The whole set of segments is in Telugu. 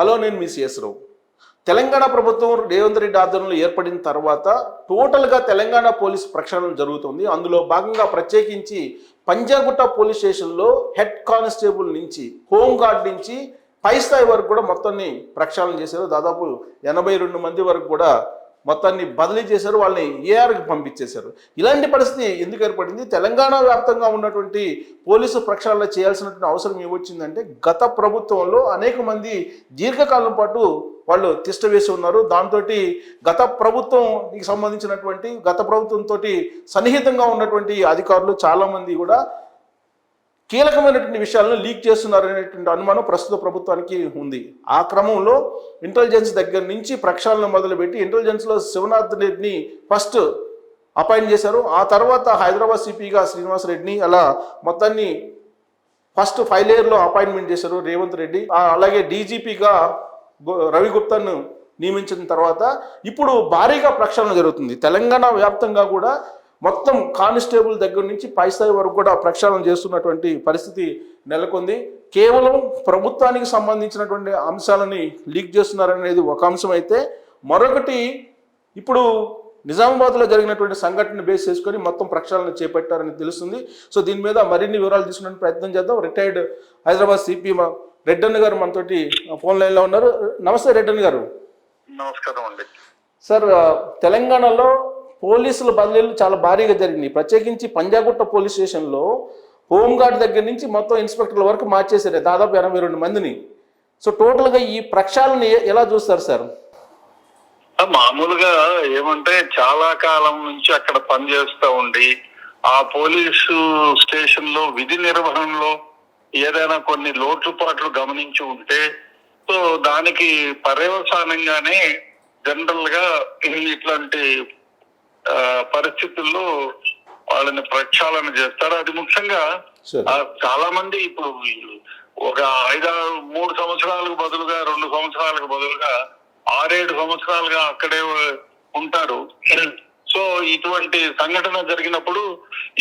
హలో, నేను మీ సిఎస్ రావు. తెలంగాణ ప్రభుత్వం రేవంత్ రెడ్డి ఆధ్వర్యంలో ఏర్పడిన తర్వాత టోటల్గా తెలంగాణ పోలీస్ ప్రక్షాళన జరుగుతుంది. అందులో భాగంగా ప్రత్యేకించి పంజాగుట్ట పోలీస్ స్టేషన్లో హెడ్ కానిస్టేబుల్ నుంచి, హోంగార్డ్ నుంచి పై స్థాయి వరకు కూడా మొత్తాన్ని ప్రక్షాళన చేశారు. దాదాపు 82 మంది వరకు కూడా మొత్తాన్ని బదిలీ చేశారు, వాళ్ళని ఏఆర్కి పంపించేశారు. ఇలాంటి పరిస్థితి ఎందుకు ఏర్పడింది? తెలంగాణ వ్యాప్తంగా ఉన్నటువంటి పోలీసు ప్రక్షాళన చేయాల్సినటువంటి అవసరం ఏమొచ్చిందంటే, గత ప్రభుత్వంలో అనేక మంది దీర్ఘకాలం పాటు వాళ్ళు తిష్ట వేసి ఉన్నారు. దాంతో గత ప్రభుత్వంకి సంబంధించినటువంటి గత ప్రభుత్వంతో సన్నిహితంగా ఉన్నటువంటి అధికారులు చాలామంది కూడా కీలకమైనటువంటి విషయాలను లీక్ చేస్తున్నారు అనేటువంటి అనుమానం ప్రస్తుత ప్రభుత్వానికి ఉంది. ఆ క్రమంలో ఇంటెలిజెన్స్ దగ్గర నుంచి ప్రక్షాళన మొదలుపెట్టి ఇంటెలిజెన్స్లో శివనాథ్ రెడ్డిని ఫస్ట్ అపాయింట్ చేశారు. ఆ తర్వాత హైదరాబాద్ సిపిగా శ్రీనివాస్ రెడ్డిని, అలా మొత్తాన్ని ఫస్ట్ 5 లేయర్లో అపాయింట్మెంట్ చేశారు రేవంత్ రెడ్డి. అలాగే డీజీపీగా రవి గుప్తాను నియమించిన తర్వాత ఇప్పుడు భారీగా ప్రక్షాళన జరుగుతుంది. తెలంగాణ వ్యాప్తంగా కూడా మొత్తం కానిస్టేబుల్ దగ్గర నుంచి పై స్థాయి వరకు కూడా ప్రక్షాళన చేస్తున్నటువంటి పరిస్థితి నెలకొంది. కేవలం ప్రభుత్వానికి సంబంధించినటువంటి అంశాలని లీక్ చేస్తున్నారనేది ఒక అంశం అయితే, మరొకటి ఇప్పుడు నిజామాబాద్లో జరిగినటువంటి సంఘటన బేస్ చేసుకొని మొత్తం ప్రక్షాళన చేపట్టారని తెలుస్తుంది. సో దీని మీద మరిన్ని వివరాలు తీసుకునే ప్రయత్నం చేద్దాం. రిటైర్డ్ హైదరాబాద్ సిపి రెడ్డన్న గారు మనతోటి ఫోన్ లైన్లో ఉన్నారు. నమస్తే రెడ్డన్న గారు. నమస్కారం అండి. సార్, తెలంగాణలో పోలీసుల బదిలీలు చాలా భారీగా జరిగినాయి. ప్రత్యేకించి పంజాగుట్ట పోలీస్ స్టేషన్లో హోంగార్డ్ దగ్గర నుంచి మొత్తం ఇన్స్పెక్టర్ల వరకు మార్చేశారు, దాదాపు 82 మందిని. సో టోటల్గా ఈ ప్రక్షాళన ఎలా చూస్తారు సార్? మామూలుగా ఏమంటే, చాలా కాలం నుంచి అక్కడ పనిచేస్తూ ఉండి ఆ పోలీసు స్టేషన్ లో విధి నిర్వహణలో ఏదైనా కొన్ని లోటుపాట్లు గమనించి ఉంటే, సో దానికి పర్యవసానంగానే జనరల్ గా ఇట్లాంటి పరిస్థితుల్లో వాళ్ళని ప్రక్షాళన చేస్తారు. అది ముఖ్యంగా చాలా మంది ఇప్పుడు ఒక 3 సంవత్సరాలకు బదులుగా 2 సంవత్సరాలకు బదులుగా 6-7 సంవత్సరాలుగా అక్కడే ఉంటారు. సో ఇటువంటి సంఘటన జరిగినప్పుడు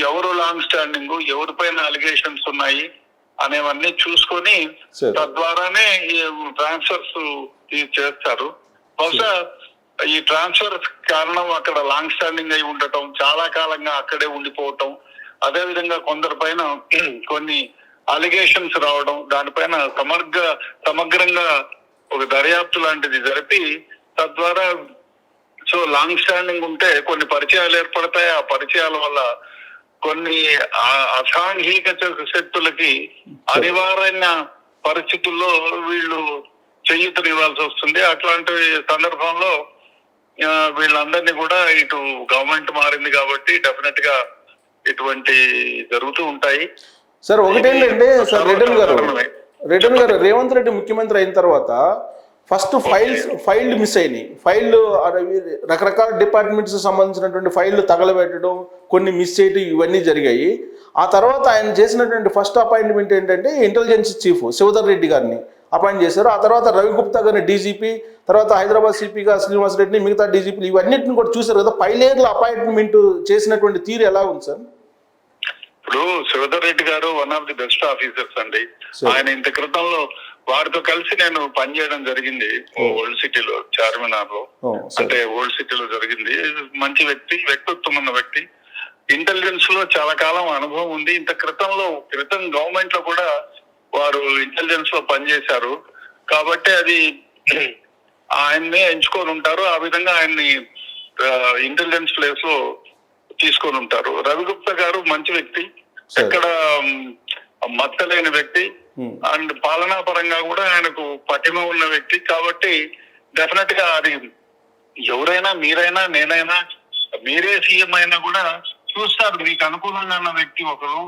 ఎవరు లాంగ్ స్టాండింగ్, ఎవరిపైన అలిగేషన్స్ ఉన్నాయి అనేవన్నీ చూసుకొని తద్వారానే ట్రాన్స్ఫర్స్ చేస్తారు. బహుశా ఈ ట్రాన్స్ఫర్ కారణం అక్కడ లాంగ్ స్టాండింగ్ అయి ఉండటం, చాలా కాలంగా అక్కడే ఉండిపోవటం, అదేవిధంగా కొందరి పైన కొన్ని అలిగేషన్స్ రావడం, దానిపైన సమగ్రంగా ఒక దర్యాప్తు లాంటిది జరిపి తద్వారా సో లాంగ్ స్టాండింగ్ ఉంటే కొన్ని పరిచయాలు ఏర్పడతాయి. ఆ పరిచయాల వల్ల కొన్ని అసాంఘిక శక్తులకి అనివార్య పరిస్థితుల్లో వీళ్ళు చేయూతనివ్వాల్సి వస్తుంది. అట్లాంటి సందర్భంలో వీళ్ళందరినీ కూడా ఇటు గవర్నమెంట్ మారింది కాబట్టి డెఫినెట్ గా ఇటువంటి జరుగుతూ ఉంటాయి. సార్, ఒకటేంటంటే సార్ రెడ్డన్ గారు రేవంత్ రెడ్డి ముఖ్యమంత్రి అయిన తర్వాత ఫస్ట్ ఫైల్డ్ మిస్ అయినాయి. ఫైళ్ళు రకరకాల డిపార్ట్మెంట్స్ సంబంధించినటువంటి ఫైళ్ళు తగలబెట్టడం, కొన్ని మిస్ చేయడం, ఇవన్నీ జరిగాయి. ఆ తర్వాత ఆయన చేసినటువంటి ఫస్ట్ అపాయింట్మెంట్ ఏంటంటే ఇంటెలిజెన్స్ చీఫ్ శివధర్ రెడ్డి గారిని అపాయింట్ చేశారు. ఆ తర్వాత రవి గుప్తా గారిని డీజీపీ, తర్వాత హైదరాబాద్ సిపిగా శ్రీనివాస్ రెడ్డిని, మిగతా డీజీపీలు, ఇవన్నిటిని కూడా చూశారు కదా. 5 లేయర్ల అపాయింట్మెంట్ చేసినటువంటి తీరు ఎలా ఉంది సార్? ఇప్పుడు శివధర్ రెడ్డి గారు one of the best officers అండి. ఆయన ఇంత క్రితంలో వారితో కలిసి నేను పనిచేయడం జరిగింది ఓల్డ్ సిటీలో, చార్మినార్ లో. అంటే ఓల్డ్ సిటీలో జరిగింది. మంచి వ్యక్తిత్వం ఉన్న వ్యక్తి. ఇంటెలిజెన్స్ లో చాలా కాలం అనుభవం ఉంది. ఇంత క్రితం గవర్నమెంట్ లో కూడా వారు ఇంటెలిజెన్స్ లో పనిచేశారు కాబట్టి అది ఆయన్నే ఎంచుకొని ఉంటారు. ఆ విధంగా ఆయన్ని ఇంటెలిజెన్స్ ప్లేస్ లో తీసుకొని ఉంటారు. రవిగుప్తా గారు మంచి వ్యక్తి, ఎక్కడ మత్తలేని వ్యక్తి, అండ్ పాలనా పరంగా కూడా ఆయనకు పటిమ ఉన్న వ్యక్తి. కాబట్టి డెఫినెట్ గా అది ఎవరైనా, మీరైనా, నేనైనా, మీరే సీఎం అయినా కూడా చూస్తారు మీకు అనుకూలంగా ఉన్న వ్యక్తి ఒకరు.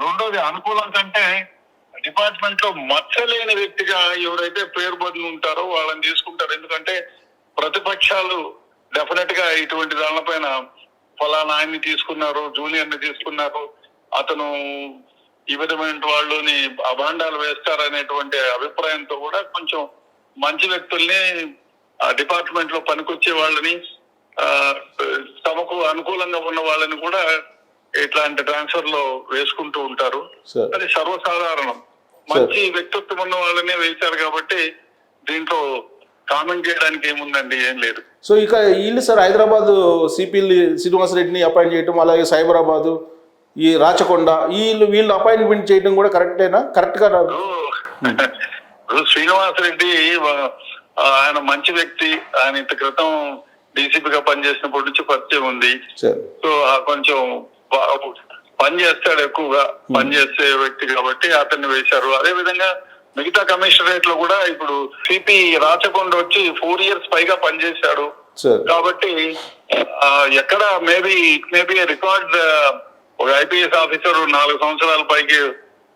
రెండోది, అనుకూలం కంటే డిపార్ట్మెంట్ లో మచ్చలేని వ్యక్తిగా ఎవరైతే పేరు బదులు ఉంటారో వాళ్ళని తీసుకుంటారు. ఎందుకంటే ప్రతిపక్షాలు డెఫినెట్ గా ఇటువంటి దానిపైన ఫలానా ఆయన్ని తీసుకున్నారు, జూనియర్ ని తీసుకున్నారు, అతను ఈ విధమైన వాళ్ళని అభాండాలు వేస్తారనేటువంటి అభిప్రాయంతో కూడా కొంచెం మంచి వ్యక్తుల్ని డిపార్ట్మెంట్ లో పనికొచ్చే వాళ్ళని, తమకు అనుకూలంగా ఉన్న వాళ్ళని కూడా ఇట్లాంటి ట్రాన్స్ఫర్ లో వేసుకుంటూ ఉంటారు. అది సర్వసాధారణం. మంచి వ్యక్తిత్వం ఉన్న వాళ్ళనే వేశారు కాబట్టి దీంట్లో కామెంట్ చేయడానికి ఏముందండి, ఏం లేదు. సో ఇక వీళ్ళు సార్ హైదరాబాద్ సిపిఎల్ శ్రీనివాసరెడ్డిని అపాయింట్ చేయటం, అలాగే సైబరాబాదు, ఈ రాచకొండ వీళ్ళు అపాయింట్మెంట్ చేయడం కూడా కరెక్టేనా? కరెక్ట్గా ఇప్పుడు శ్రీనివాసరెడ్డి ఆయన మంచి వ్యక్తి. ఆయన ఇంత క్రితం డీసీపీగా పనిచేసినప్పటి నుంచి పరిచయం ఉంది. సో కొంచెం పని చేస్తాడు, ఎక్కువగా పనిచేసే వ్యక్తి కాబట్టి అతన్ని వేశారు. అదే విధంగా మిగతా కమిషనరేట్ లో కూడా ఇప్పుడు సిపి రాచకొండ వచ్చి 4 years పైగా పనిచేశాడు కాబట్టి ఎక్కడ మేబీ రికార్డ్ ఒక ఐపీఎస్ ఆఫీసర్ 4 సంవత్సరాల పైకి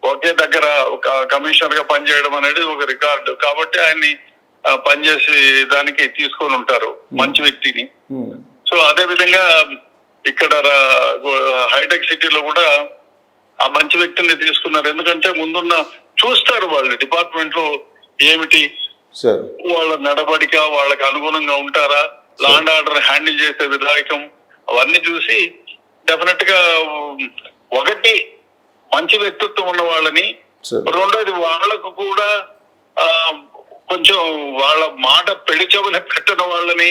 ఒకే దగ్గర ఒక కమిషనర్ గా పనిచేయడం అనేది ఒక రికార్డు కాబట్టి ఆయన్ని పనిచేసి దానికి తీసుకొని ఉంటారు మంచి వ్యక్తిని. సో అదే విధంగా ఇక్కడ హైటెక్ సిటీలో కూడా ఆ మంచి వ్యక్తిని తీసుకున్నారు. ఎందుకంటే ముందున్న చూస్తారు వాళ్ళు డిపార్ట్మెంట్ లో ఏమిటి వాళ్ళ నడవడిక, వాళ్ళకి అనుగుణంగా ఉంటారా, లా అండ్ ఆర్డర్ హ్యాండిల్ చేసే విధాయకం, అవన్నీ చూసి డెఫినెట్ గా ఒకటి మంచి వ్యక్తిత్వం ఉన్న వాళ్ళని, రెండోది వాళ్ళకు కూడా కొంచెం వాళ్ళ మాట పెడిచెవిన పెట్టిన వాళ్ళని,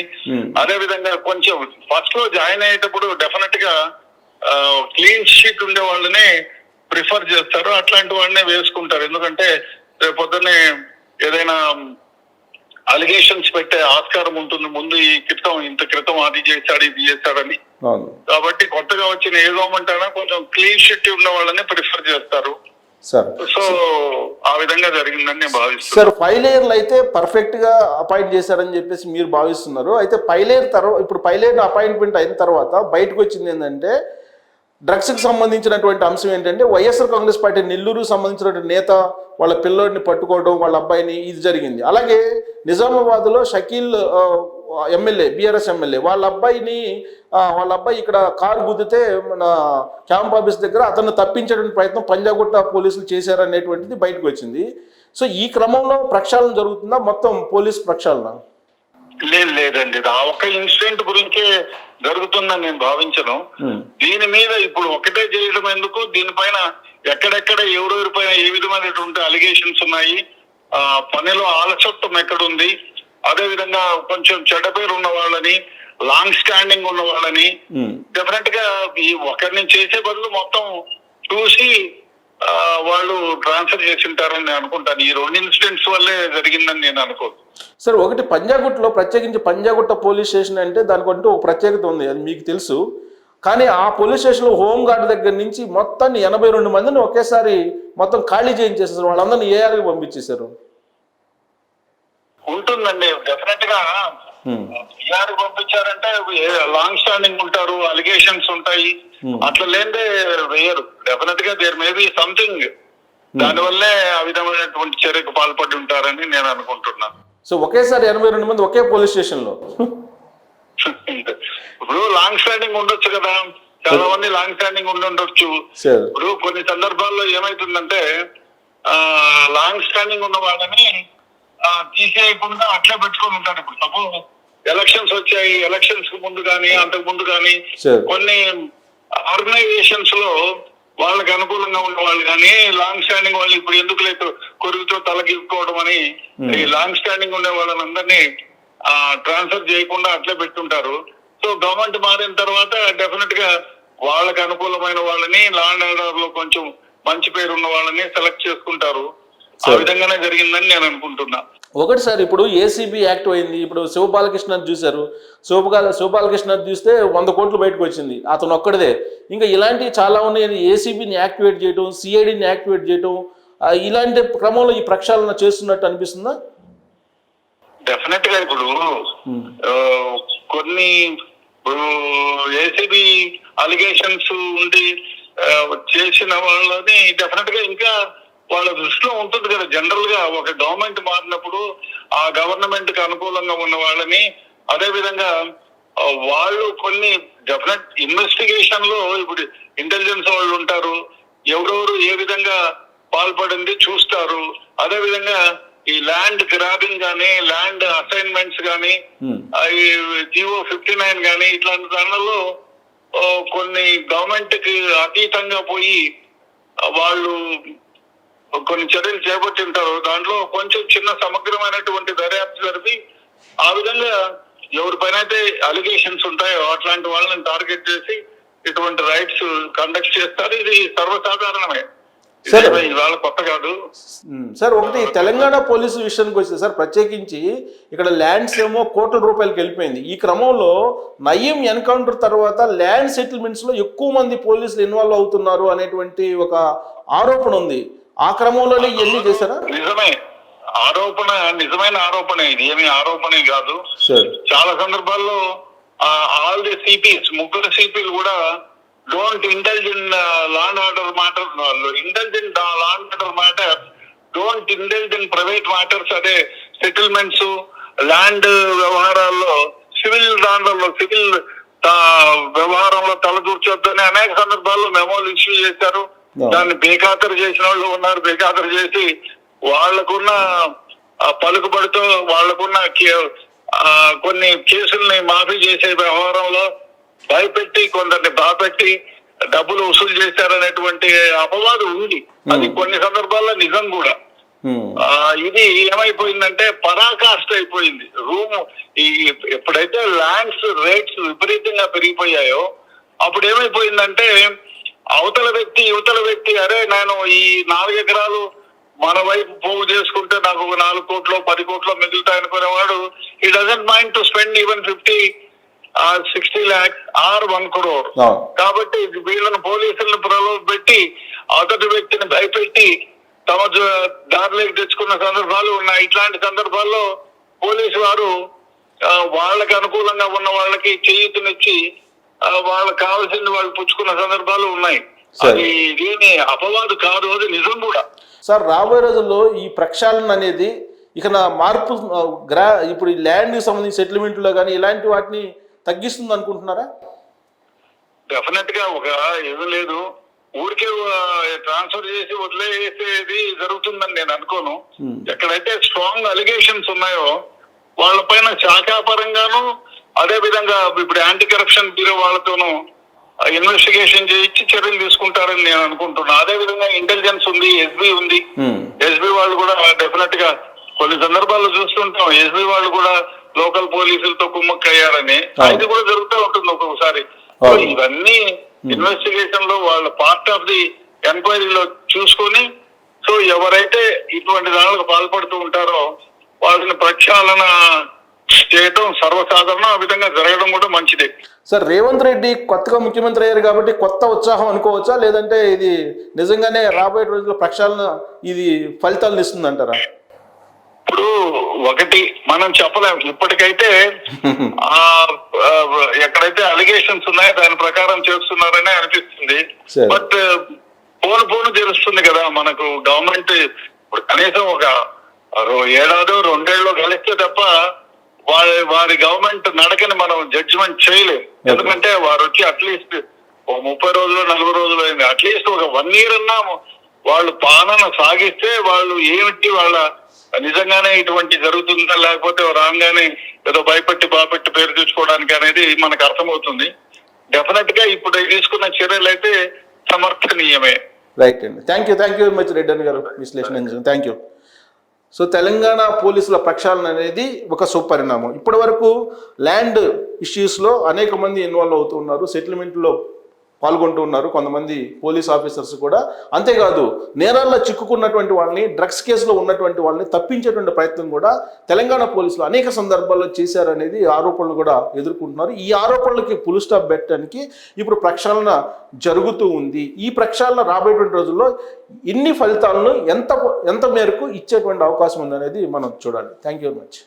అదే విధంగా కొంచెం ఫస్ట్ లో జాయిన్ అయ్యేటప్పుడు డెఫినెట్ గా క్లీన్ షీట్ ఉండే వాళ్ళని ప్రిఫర్ చేస్తారు. అట్లాంటి వాళ్ళనే వేసుకుంటారు. ఎందుకంటే రేపు పొద్దున్నే ఏదైనా అలిగేషన్స్ పెట్టే ఆస్కారం ఉంటుంది. ముందు ఇంత క్రితం అది చేశాడు ఇది చేశాడని. కాబట్టి కొత్తగా వచ్చిన ఏ గవర్నమెంట్ అయినా కొంచెం క్లీన్ షీట్ ఉన్న వాళ్ళని ప్రిఫర్ చేస్తారు. సో ఆ విధంగా జరిగిందని నేను భావిస్తున్నాను. సార్ 5 layers అయితే పర్ఫెక్ట్ గా అపాయింట్ చేశారని చెప్పేసి మీరు భావిస్తున్నారు. అయితే 5 layer తర్వాత ఇప్పుడు 5 layer అపాయింట్మెంట్ అయిన తర్వాత బయటకు వచ్చింది ఏంటంటే డ్రగ్స్కి సంబంధించినటువంటి అంశం ఏంటంటే వైఎస్ఆర్ కాంగ్రెస్ పార్టీ నెల్లూరు సంబంధించినటువంటి నేత వాళ్ళ పిల్లోడిని పట్టుకోవడం, వాళ్ళ అబ్బాయిని, ఇది జరిగింది. అలాగే నిజామాబాద్లో షకీల్ ఎమ్మెల్యే, బీఆర్ఎస్ ఎమ్మెల్యే, వాళ్ళ అబ్బాయి ఇక్కడ కారు గుద్దితే మన క్యాంప్ ఆఫీస్ దగ్గర అతన్ని తప్పించడానికి ప్రయత్నం పంజాగుట్ట పోలీసులు చేశారనేటువంటిది బయటకు వచ్చింది. సో ఈ క్రమంలో ప్రక్షాళన జరుగుతుందా, మొత్తం పోలీస్ ప్రక్షాళన? లేదండి, ఆ ఒక్క ఇన్సిడెంట్ గురించే జరుగుతుందని నేను భావించను. దీని మీద ఇప్పుడు ఒకటే చేయడం ఎందుకు, దీనిపైన ఎక్కడెక్కడ ఎవరెవరిపైన ఏ విధమైనటువంటి అలిగేషన్స్ ఉన్నాయి, పనిలో ఆలస్యత్వం ఎక్కడుంది, అదే విధంగా కొంచెం చెడ్డ పేరు ఉన్న వాళ్ళని, లాంగ్ స్టాండింగ్ ఉన్న వాళ్ళని డెఫినెట్ గా ఈ ఒకరిని చేసే బదులు మొత్తం చూసి వాళ్ళు ట్రాన్స్ఫర్ చేసి ఉంటారని నేను అనుకుంటాను. ఈ 2 ఇన్సిడెంట్స్ వల్లే జరిగిందని నేను అనుకోను. సార్ ఒకటి పంజాగుట్టలో, ప్రత్యేకించి పంజాగుట్ట పోలీస్ స్టేషన్ అంటే దానికంటూ ఒక ప్రత్యేకత ఉంది, అది మీకు తెలుసు. కానీ ఆ పోలీస్ స్టేషన్లో హోంగార్డ్ దగ్గర నుంచి మొత్తాన్ని 82 మందిని ఒకేసారి మొత్తం ఖాళీ చేయించేసారు. వాళ్ళందరినీ ఏఆర్కి పంపించేశారు. ఉంటుందండి, డెఫినెట్ గా ఏఆర్ పంపించారంటే లాంగ్ స్టాండింగ్ ఉంటారు, అలిగేషన్స్ ఉంటాయి, అట్లా లేదే వేయరు. డెఫినెట్ గా దేర్ మే బి సంథింగ్, దానివల్లే ఆ విధమైనటువంటి చర్యకు పాల్పడి ఉంటారని నేను అనుకుంటున్నాను. సో ఒకేసారి 82 మంది ఒకే పోలీస్ స్టేషన్ లో. ఇప్పుడు లాంగ్ స్టాండింగ్ ఉండొచ్చు కదా, చాలా మంది లాంగ్ స్టాండింగ్ ఉండొచ్చు. ఇప్పుడు కొన్ని సందర్భాల్లో ఏమైతుందంటే లాంగ్ స్టాండింగ్ ఉన్న వాళ్ళని తీసేయకుండా అట్లే పెట్టుకొని ఉంటారు. ఇప్పుడు సపోజ్ ఎలక్షన్స్ వచ్చాయి, ఎలక్షన్స్ కు ముందు కానీ అంతకు ముందు కానీ కొన్ని ఆర్గనైజేషన్స్ లో వాళ్ళకి అనుకూలంగా ఉన్న వాళ్ళు కానీ లాంగ్ స్టాండింగ్ వాళ్ళు ఇప్పుడు ఎందుకు లేదు కొరుగుతో తలగిసుకోవడం అని ఈ లాంగ్ స్టాండింగ్ ఉండే వాళ్ళని అందరినీ ట్రాన్స్ఫర్ చేయకుండా అట్లే పెట్టుంటారు. సో గవర్నమెంట్ మారిన తర్వాత డెఫినెట్ గా వాళ్ళకి అనుకూలమైన వాళ్ళని, లా అండ్ ఆర్డర్ లో కొంచెం మంచి పేరు ఉన్న వాళ్ళని సెలెక్ట్ చేసుకుంటారు. ఆ విధంగానే జరిగిందని నేను అనుకుంటున్నా. ఒకటి సార్, ఇప్పుడు ఏసీబీ యాక్ట్ అయింది. ఇప్పుడు శివబాలకృష్ణ చూశారు, శివబాలకృష్ణ చూస్తే 100 కోట్లు బయటకు వచ్చింది, అతను ఒక్కడిదే. ఇంకా ఇలాంటివి చాలా ఉన్నాయి. ఏసీబీని యాక్టివేట్ చేయడం, సిఐడిని యాక్టివేట్ చేయడం, ఇలాంటి క్రమంలో ఈ ప్రక్షాళన చేస్తున్నట్టు అనిపిస్తుందా? డెఫినెట్ గా ఇప్పుడు కొన్ని ఏసీబీ అలిగేషన్స్ ఉండి చేసిన వాళ్ళని డెఫినెట్ గా ఇంకా వాళ్ళ దృష్టిలో ఉంటుంది కదా. జనరల్ గా ఒక గవర్నమెంట్ మారినప్పుడు ఆ గవర్నమెంట్ కి అనుకూలంగా ఉన్న వాళ్ళని, అదే విధంగా వాళ్ళు కొన్ని డెఫినెట్ ఇన్వెస్టిగేషన్ లో ఇప్పుడు ఇంటెలిజెన్స్ వాళ్ళు ఉంటారు, ఎవరెవరు ఏ విధంగా పాల్పడింది చూస్తారు. అదే విధంగా ఈ ల్యాండ్ గ్రాబింగ్ గానీ, ల్యాండ్ అసైన్మెంట్స్ గానీ, ఈ జియో 59 గానీ ఇట్లాంటి దానిలో కొన్ని గవర్నమెంట్ కి అతీతంగా పోయి వాళ్ళు కొన్ని చర్యలు చేపట్టి ఉంటారు. దాంట్లో కొంచెం చిన్న సమగ్రమైనటువంటి దర్యాప్తు జరిపి ఆ విధంగా ఎవరిపైన అయితే అలిగేషన్స్ ఉంటాయో అట్లాంటి వాళ్ళని టార్గెట్ చేసి ఇటువంటి రైట్స్ కండక్ట్ చేస్తారు. ఇది సర్వసాధారణమే, ఇవాళ కొత్త కాదు సార్. ఒకటి తెలంగాణ పోలీసు విషయానికి వస్తే సార్, ప్రత్యేకించి ఇక్కడ ల్యాండ్స్ ఏమో కోట్ల రూపాయలకి వెళ్ళిపోయింది. ఈ క్రమంలో నయీం ఎన్కౌంటర్ తర్వాత ల్యాండ్ సెటిల్మెంట్స్ లో ఎక్కువ మంది పోలీసులు ఇన్వాల్వ్ అవుతున్నారు అనేటువంటి ఒక ఆరోపణ ఉంది. ఆ క్రమంలోనే ఇవన్నీ చేశారా? నిజమే, ఆరోపణ, నిజమైన ఆరోపణ. ఇది ఏమి ఆరోపణ కాదు. చాలా సందర్భాల్లో ఆల్ ది సిపిస్, ముగ్గురు సిపిలు కూడా don't indulge in law and order matter, indulge in law and order matter, don't indulge in private matters. అదే సెటిల్మెంట్స్, ల్యాండ్ వ్యవహారాల్లో, సివిల్ దాంట్లో, సివిల్ వ్యవహారంలో తలదూర్చొద్దని అనేక సందర్భాల్లో మెమోలు ఇష్యూ చేశారు. దాన్ని బేఖాతరు చేసిన వాళ్ళు ఉన్నారు. బేఖాతరు చేసి వాళ్లకున్న పలుకుబడితో వాళ్లకున్న కొన్ని కేసుల్ని మాఫీ చేసే వ్యవహారంలో భయపెట్టి కొందరిని బాపెట్టి డబ్బులు వసూలు చేశారనేటువంటి అపవాదం ఉంది. అది కొన్ని సందర్భాల్లో నిజం కూడా. ఇది ఏమైపోయిందంటే పరాకాష్ట అయిపోయింది. ఎప్పుడైతే ల్యాండ్స్ రేట్స్ విపరీతంగా పెరిగిపోయాయో అప్పుడు ఏమైపోయిందంటే అవతల వ్యక్తి యువతల వ్యక్తి, అరే నేను ఈ 4 ఎకరాలు మన వైపు పోగు చేసుకుంటే నాకు 4 కోట్లు 10 కోట్లు మిగులుతాయి అనుకునేవాడు ఈ doesn't mind to spend even 50 or 60 lakhs or 1 crore. కాబట్టి వీళ్ళని పోలీసులను ప్రలోభపెట్టి అవతటి వ్యక్తిని భయపెట్టి తమ దారిలోకి తెచ్చుకున్న సందర్భాలు ఉన్నాయి. ఇట్లాంటి సందర్భాల్లో పోలీసు వారు వాళ్ళకి అనుకూలంగా ఉన్న వాళ్ళకి చేయూతనిచ్చి వాళ్ళకి కావాల్సింది వాళ్ళు పుచ్చుకున్న సందర్భాలు ఉన్నాయి. అది దీని అపవాదు కాదు, అది నిజం కూడా. సార్, రాబోయే రోజుల్లో ఈ ప్రక్షాళన అనేది ఇక మార్పు ఇప్పుడు ఈ ల్యాండ్ సంబంధించి సెటిల్మెంట్లో కానీ ఇలాంటి వాటిని తగ్గిస్తుంది అనుకుంటున్నారా? డెఫినెట్ గా ఒక ఏదో లేదు, ఊరికే ట్రాన్స్ఫర్ చేసి వదిలేసేది జరుగుతుందని నేను అనుకోను. ఎక్కడైతే స్ట్రాంగ్ అలిగేషన్స్ ఉన్నాయో వాళ్ళపైన శాఖాపరంగాను, అదే విధంగా ఇప్పుడు యాంటీ కరప్షన్ బ్యూరో వాళ్ళతోనూ ఇన్వెస్టిగేషన్ చేయించి చర్యలు తీసుకుంటారని నేను అనుకుంటున్నా. అదే విధంగా ఇంటెలిజెన్స్ ఉంది, ఎస్బీ ఉంది. ఎస్బీ వాళ్ళు కూడా డెఫినెట్ గా కొన్ని సందర్భాల్లో చూస్తుంటాం, ఎస్బీ వాళ్ళు కూడా లోకల్ పోలీసులతో కుమ్మక్కయ్యారని. ఇది కూడా జరుగుతూ ఉంటుంది ఒక్కొక్కసారి. ఇవన్నీ ఇన్వెస్టిగేషన్ లో వాళ్ళ పార్ట్ ఆఫ్ ది ఎంక్వైరీలో చూసుకొని, సో ఎవరైతే ఇటువంటి దాడులకు పాల్పడుతూ ఉంటారో వాళ్ళని ప్రక్షాళన చేయడం సర్వసాధారణం. ఆ విధంగా జరగడం కూడా మంచిదే. సార్, రేవంత్ రెడ్డి కొత్తగా ముఖ్యమంత్రి అయ్యారు కాబట్టి కొత్త ఉత్సాహం అనుకోవచ్చా, లేదంటే ఇది నిజంగానే రాబోయే రోజుల్లో ప్రక్షాళన ఇది ఫలితాలను ఇస్తుంది అంటారా? ఇప్పుడు ఒకటి మనం చెప్పలేం. ఇప్పటికైతే ఎక్కడైతే అలిగేషన్స్ ఉన్నాయో దాని ప్రకారం చేస్తున్నారని అనిపిస్తుంది. బట్ పోను తెలుస్తుంది కదా మనకు. గవర్నమెంట్ ఇప్పుడు కనీసం ఒక 1 ఏడాదో 2 ఏళ్ళలో కలిస్తే తప్ప వారి గవర్నమెంట్ నడకని మనం జడ్జిమెంట్ చేయలేం. ఎందుకంటే వారు వచ్చి అట్లీస్ట్ 30 రోజులు 40 రోజులు అయింది. అట్లీస్ట్ ఒక 1 year అన్నా వాళ్ళు పాలన సాగిస్తే వాళ్ళు ఏమిటి వాళ్ళ నిజంగానే ఇటువంటి జరుగుతుందా, లేకపోతే రాగానే ఏదో భయపెట్టి బాపెట్టి పేరు తెచ్చుకోవడానికి అనేది మనకు అర్థమవుతుంది. డెఫినెట్ గా ఇప్పుడు తీసుకున్న చర్యలు అయితే సమర్థనీయమే. రైట్ అండి, thank you very much Reddy గారు విశ్లేషణ. Thank you. సో తెలంగాణ పోలీసుల ప్రక్షాళన అనేది ఒక సుపరిణామం. ఇప్పటి వరకు ల్యాండ్ ఇష్యూస్లో అనేక మంది ఇన్వాల్వ్ అవుతూ ఉన్నారు, సెటిల్మెంట్లో పాల్గొంటూ ఉన్నారు కొంతమంది పోలీస్ ఆఫీసర్స్ కూడా. అంతేకాదు నేరాల్లో చిక్కుకున్నటువంటి వాళ్ళని, డ్రగ్స్ కేసులో ఉన్నటువంటి వాళ్ళని తప్పించేటువంటి ప్రయత్నం కూడా తెలంగాణ పోలీసులు అనేక సందర్భాల్లో చేశారనేది ఆరోపణలు కూడా ఎదుర్కొంటున్నారు. ఈ ఆరోపణలకి ఫుల్ స్టాప్ పెట్టడానికి ఇప్పుడు ప్రక్షాళన జరుగుతూ ఉంది. ఈ ప్రక్షాళన రాబోయేటువంటి రోజుల్లో ఇన్ని ఫలితాలను ఎంత మేరకు ఇచ్చేటువంటి అవకాశం ఉందనేది మనం చూడాలి. Thank you very much.